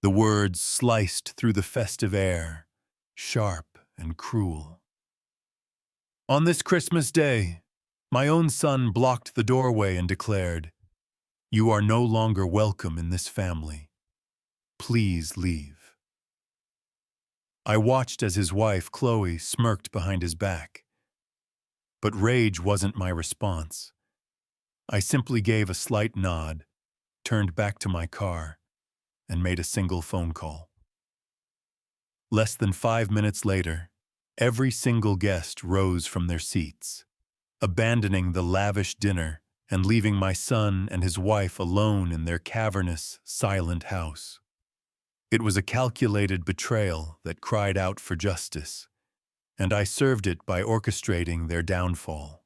The words sliced through the festive air, sharp and cruel. On this Christmas day, my own son blocked the doorway and declared, "You are no longer welcome in this family. Please leave." I watched as his wife, Chloe, smirked behind his back. But rage wasn't my response. I simply gave a slight nod, turned back to my car, and made a single phone call. Less than 5 minutes later, every single guest rose from their seats, abandoning the lavish dinner and leaving my son and his wife alone in their cavernous, silent house. It was a calculated betrayal that cried out for justice, and I served it by orchestrating their downfall.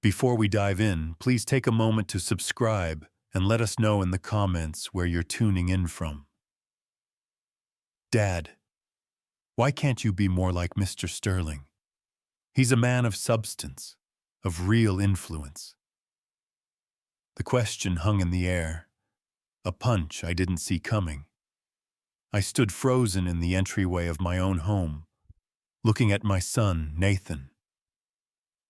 Before we dive in, please take a moment to subscribe and let us know in the comments where you're tuning in from. Dad, why can't you be more like Mr. Sterling? He's a man of substance, of real influence. The question hung in the air, a punch I didn't see coming. I stood frozen in the entryway of my own home, looking at my son, Nathan.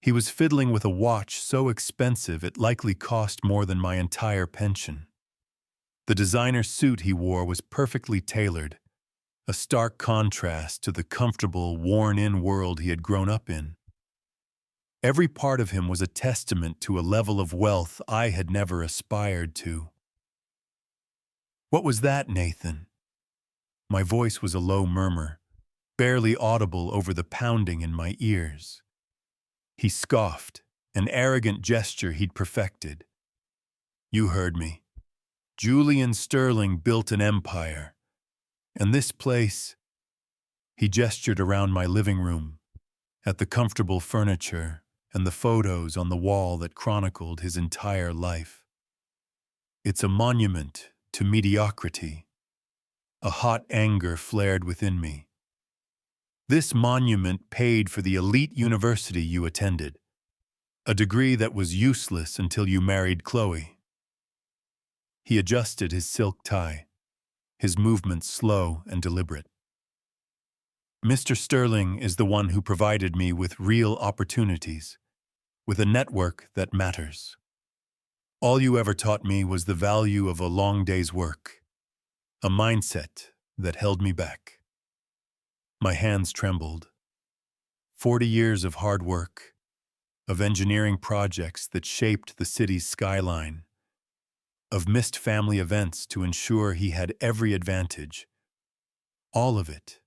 He was fiddling with a watch so expensive it likely cost more than my entire pension. The designer suit he wore was perfectly tailored, a stark contrast to the comfortable, worn-in world he had grown up in. Every part of him was a testament to a level of wealth I had never aspired to. "What was that, Nathan?" My voice was a low murmur, barely audible over the pounding in my ears. He scoffed, an arrogant gesture he'd perfected. "You heard me. Julian Sterling built an empire. And this place," he gestured around my living room, at the comfortable furniture and the photos on the wall that chronicled his entire life. "It's a monument to mediocrity." A hot anger flared within me. "This monument paid for the elite university you attended, a degree that was useless until you married Chloe." He adjusted his silk tie, his movements slow and deliberate. "Mr. Sterling is the one who provided me with real opportunities, with a network that matters. All you ever taught me was the value of a long day's work, a mindset that held me back." My hands trembled. 40 years of hard work, of engineering projects that shaped the city's skyline, of missed family events to ensure he had every advantage. All of it,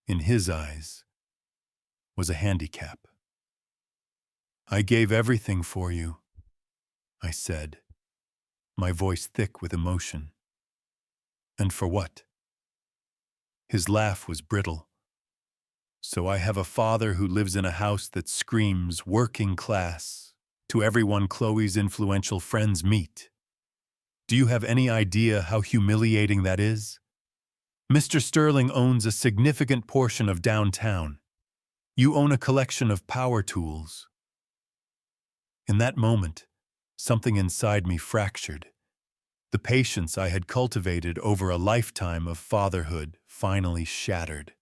in his eyes, was a handicap. "I gave everything for you," I said, my voice thick with emotion. "And for what?" His laugh was brittle. "So I have a father who lives in a house that screams working class to everyone Chloe's influential friends meet. Do you have any idea how humiliating that is? Mr. Sterling owns a significant portion of downtown. You own a collection of power tools." In that moment, something inside me fractured. The patience I had cultivated over a lifetime of fatherhood finally shattered.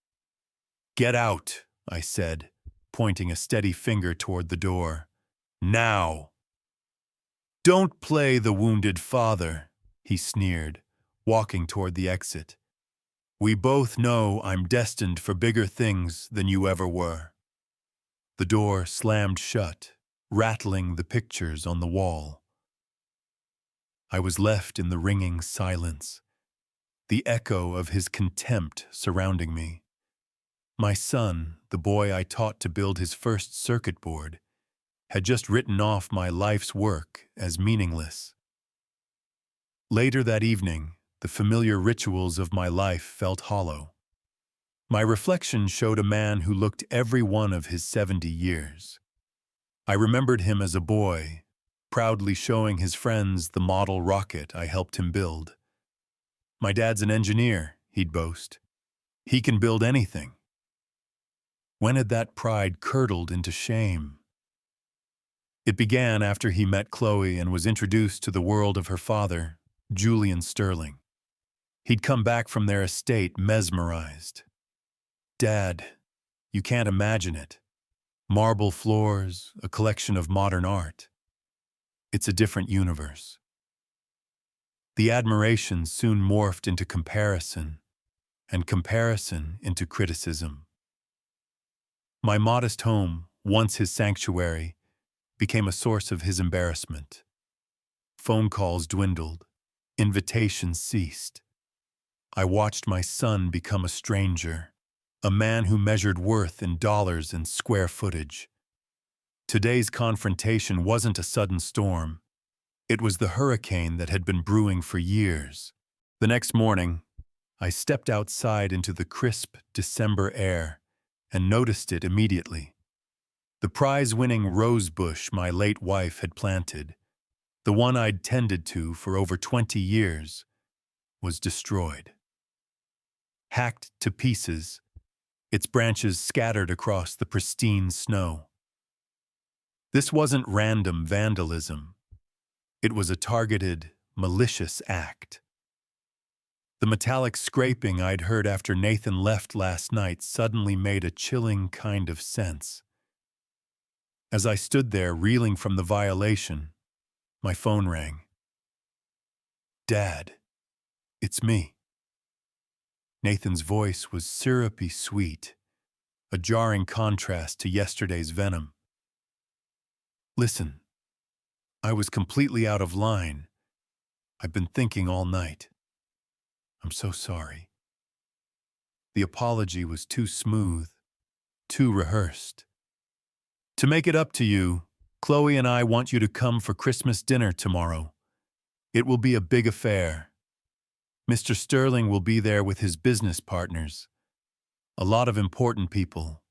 "Get out," I said, pointing a steady finger toward the door. "Now!" "Don't play the wounded father," he sneered, walking toward the exit. "We both know I'm destined for bigger things than you ever were." The door slammed shut, rattling the pictures on the wall. I was left in the ringing silence, the echo of his contempt surrounding me. My son, the boy I taught to build his first circuit board, had just written off my life's work as meaningless. Later that evening, the familiar rituals of my life felt hollow. My reflection showed a man who looked every one of his 70 years. I remembered him as a boy, proudly showing his friends the model rocket I helped him build. "My dad's an engineer," he'd boast. "He can build anything." When had that pride curdled into shame? It began after he met Chloe and was introduced to the world of her father, Julian Sterling. He'd come back from their estate mesmerized. "Dad, you can't imagine it. Marble floors, a collection of modern art. It's a different universe." The admiration soon morphed into comparison, and comparison into criticism. My modest home, once his sanctuary, became a source of his embarrassment. Phone calls dwindled. Invitations ceased. I watched my son become a stranger, a man who measured worth in dollars and square footage. Today's confrontation wasn't a sudden storm. It was the hurricane that had been brewing for years. The next morning, I stepped outside into the crisp December air and noticed it immediately. The prize-winning rose bush my late wife had planted, the one I'd tended to for over 20 years, was destroyed. Hacked to pieces, its branches scattered across the pristine snow. This wasn't random vandalism. It was a targeted, malicious act. The metallic scraping I'd heard after Nathan left last night suddenly made a chilling kind of sense. As I stood there reeling from the violation, my phone rang. "Dad, it's me." Nathan's voice was syrupy sweet, a jarring contrast to yesterday's venom. "Listen, I was completely out of line. I've been thinking all night. I'm so sorry." The apology was too smooth, too rehearsed. "To make it up to you, Chloe and I want you to come for Christmas dinner tomorrow. It will be a big affair. Mr. Sterling will be there with his business partners. A lot of important people."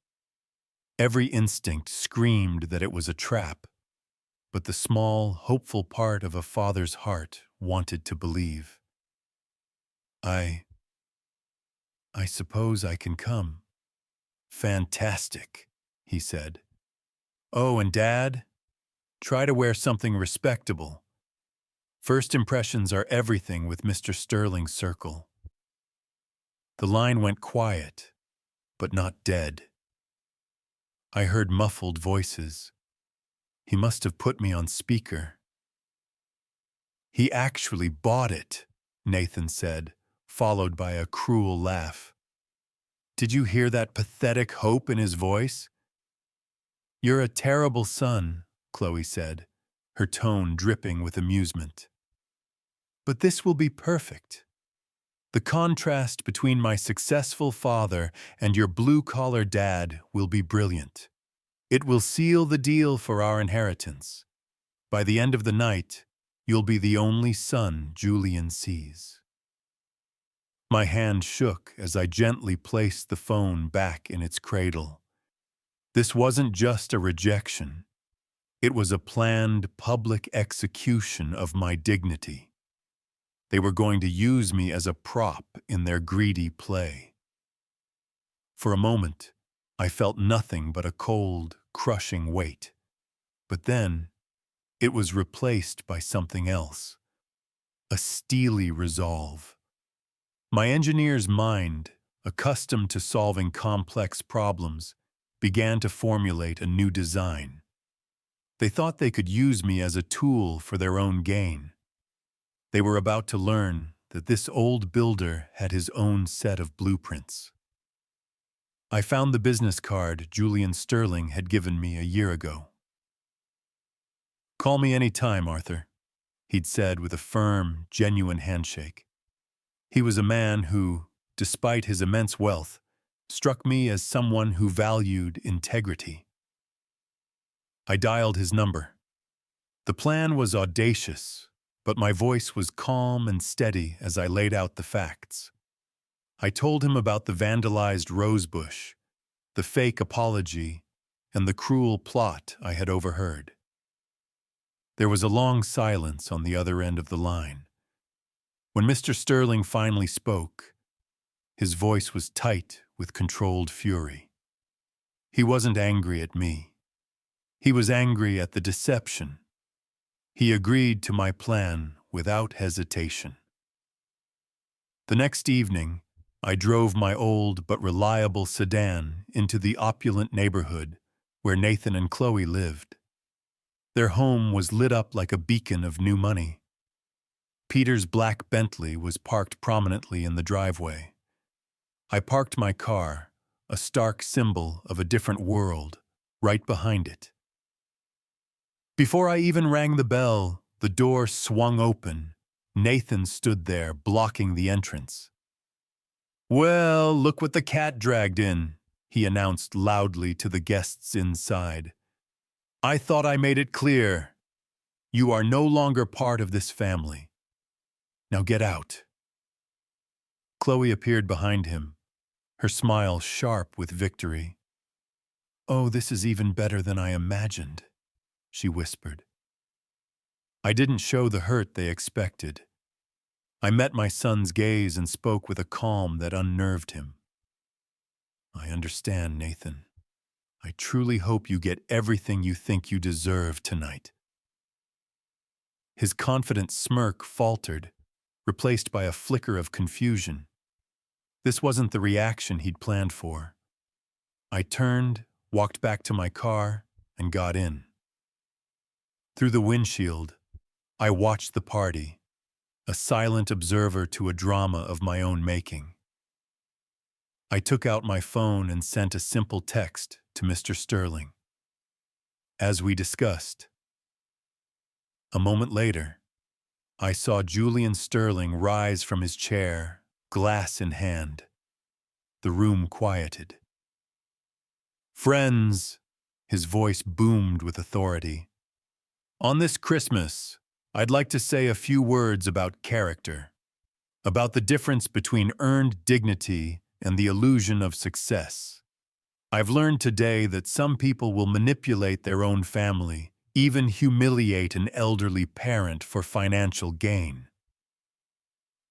Every instinct screamed that it was a trap, but the small, hopeful part of a father's heart wanted to believe. I suppose I can come." "Fantastic," he said. "Oh, and Dad, try to wear something respectable. First impressions are everything with Mr. Sterling's circle." The line went quiet, but not dead. I heard muffled voices. He must have put me on speaker. "He actually bought it," Nathan said, followed by a cruel laugh. "Did you hear that pathetic hope in his voice?" "You're a terrible son," Chloe said, her tone dripping with amusement. "But this will be perfect. The contrast between my successful father and your blue-collar dad will be brilliant. It will seal the deal for our inheritance. By the end of the night, you'll be the only son Julian sees." My hand shook as I gently placed the phone back in its cradle. This wasn't just a rejection. It was a planned public execution of my dignity. They were going to use me as a prop in their greedy play. For a moment, I felt nothing but a cold, crushing weight. But then, it was replaced by something else. A steely resolve. My engineer's mind, accustomed to solving complex problems, began to formulate a new design. They thought they could use me as a tool for their own gain. They were about to learn that this old builder had his own set of blueprints. I found the business card Julian Sterling had given me a year ago. "Call me any time, Arthur," he'd said with a firm, genuine handshake. He was a man who, despite his immense wealth, struck me as someone who valued integrity. I dialed his number. The plan was audacious, but my voice was calm and steady as I laid out the facts. I told him about the vandalized rosebush, the fake apology, and the cruel plot I had overheard. There was a long silence on the other end of the line. When Mr. Sterling finally spoke, his voice was tight with controlled fury. He wasn't angry at me. He was angry at the deception. He agreed to my plan without hesitation. The next evening, I drove my old but reliable sedan into the opulent neighborhood where Nathan and Chloe lived. Their home was lit up like a beacon of new money. Peter's black Bentley was parked prominently in the driveway. I parked my car, a stark symbol of a different world, right behind it. Before I even rang the bell, the door swung open. Nathan stood there, blocking the entrance. "Well, look what the cat dragged in," he announced loudly to the guests inside. "I thought I made it clear. You are no longer part of this family. Now get out." Chloe appeared behind him, her smile sharp with victory. "Oh, this is even better than I imagined," she whispered. I didn't show the hurt they expected. I met my son's gaze and spoke with a calm that unnerved him. "I understand, Nathan. I truly hope you get everything you think you deserve tonight." His confident smirk faltered, replaced by a flicker of confusion. This wasn't the reaction he'd planned for. I turned, walked back to my car, and got in. Through the windshield, I watched the party, a silent observer to a drama of my own making. I took out my phone and sent a simple text to Mr. Sterling. As we discussed. A moment later, I saw Julian Sterling rise from his chair, glass in hand. The room quieted. "Friends," his voice boomed with authority. "On this Christmas, I'd like to say a few words about character, about the difference between earned dignity and the illusion of success. I've learned today that some people will manipulate their own family, even humiliate an elderly parent for financial gain."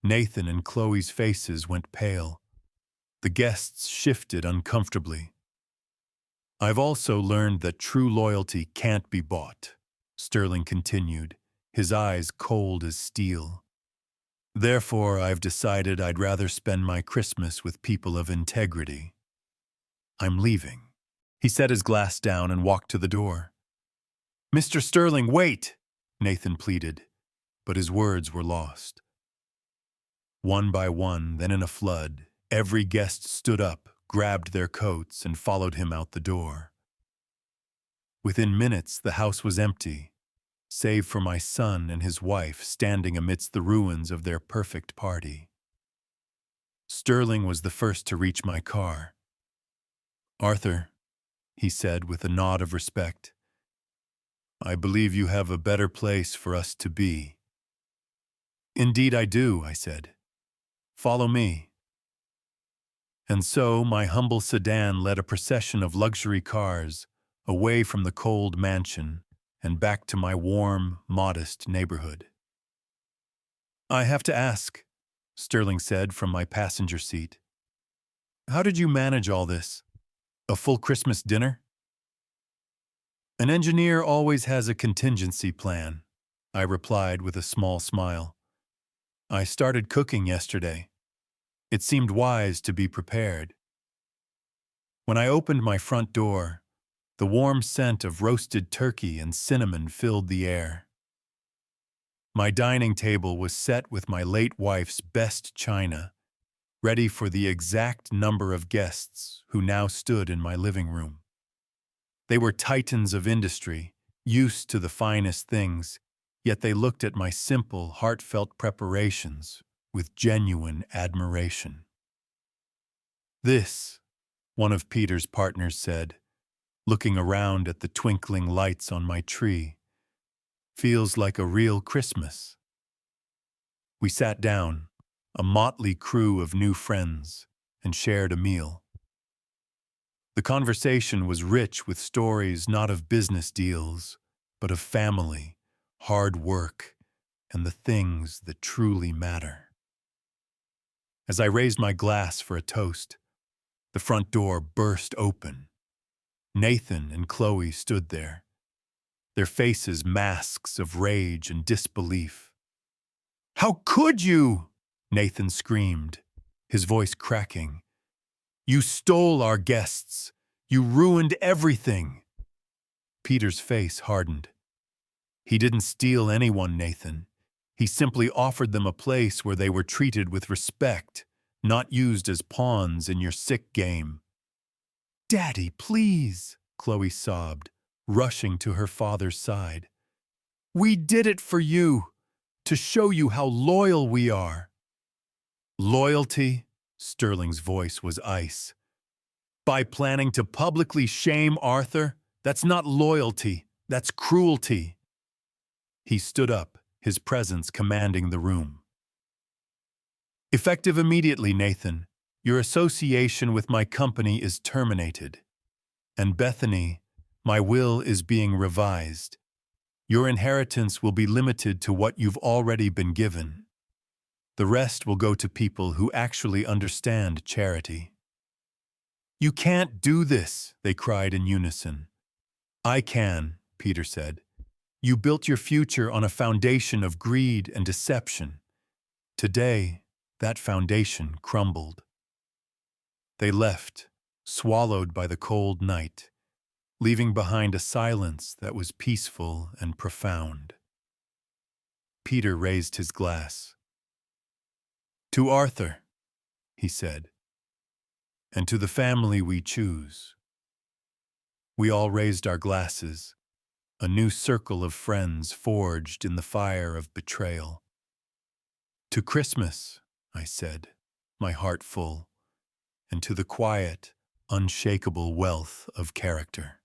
Nathan and Chloe's faces went pale. The guests shifted uncomfortably. "I've also learned that true loyalty can't be bought," Sterling continued, his eyes cold as steel. "Therefore, I've decided I'd rather spend my Christmas with people of integrity. I'm leaving." He set his glass down and walked to the door. "Mr. Sterling, wait!" Nathan pleaded, but his words were lost. One by one, then in a flood, every guest stood up, grabbed their coats, and followed him out the door. Within minutes, the house was empty, save for my son and his wife standing amidst the ruins of their perfect party. Sterling was the first to reach my car. "Arthur," he said with a nod of respect, "I believe you have a better place for us to be." "Indeed I do," I said. "Follow me." And so my humble sedan led a procession of luxury cars away from the cold mansion and back to my warm, modest neighborhood. "I have to ask," Sterling said from my passenger seat, "how did you manage all this? A full Christmas dinner?" "An engineer always has a contingency plan," I replied with a small smile. "I started cooking yesterday. It seemed wise to be prepared." When I opened my front door, the warm scent of roasted turkey and cinnamon filled the air. My dining table was set with my late wife's best china, ready for the exact number of guests who now stood in my living room. They were titans of industry, used to the finest things, yet they looked at my simple, heartfelt preparations with genuine admiration. "This," one of Peter's partners said, looking around at the twinkling lights on my tree, "feels like a real Christmas." We sat down, a motley crew of new friends, and shared a meal. The conversation was rich with stories not of business deals, but of family, hard work, and the things that truly matter. As I raised my glass for a toast, the front door burst open. Nathan and Chloe stood there, their faces masks of rage and disbelief. "How could you?" Nathan screamed, his voice cracking. "You stole our guests! You ruined everything!" Peter's face hardened. "He didn't steal anyone, Nathan. He simply offered them a place where they were treated with respect, not used as pawns in your sick game." "Daddy, please," Chloe sobbed, rushing to her father's side. "We did it for you, to show you how loyal we are." "Loyalty?" Sterling's voice was ice. "By planning to publicly shame Arthur? That's not loyalty, that's cruelty." He stood up, his presence commanding the room. "Effective immediately, Nathan. Your association with my company is terminated. And Bethany, my will is being revised. Your inheritance will be limited to what you've already been given. The rest will go to people who actually understand charity." "You can't do this," they cried in unison. "I can," Peter said. "You built your future on a foundation of greed and deception. Today, that foundation crumbled." They left, swallowed by the cold night, leaving behind a silence that was peaceful and profound. Peter raised his glass. "To Arthur," he said, "and to the family we choose." We all raised our glasses, a new circle of friends forged in the fire of betrayal. "To Christmas," I said, my heart full, "and to the quiet, unshakable wealth of character."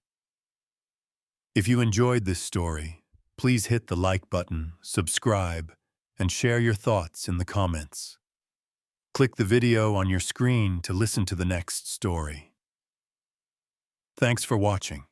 If you enjoyed this story, please hit the like button, subscribe, and share your thoughts in the comments. Click the video on your screen to listen to the next story. Thanks for watching.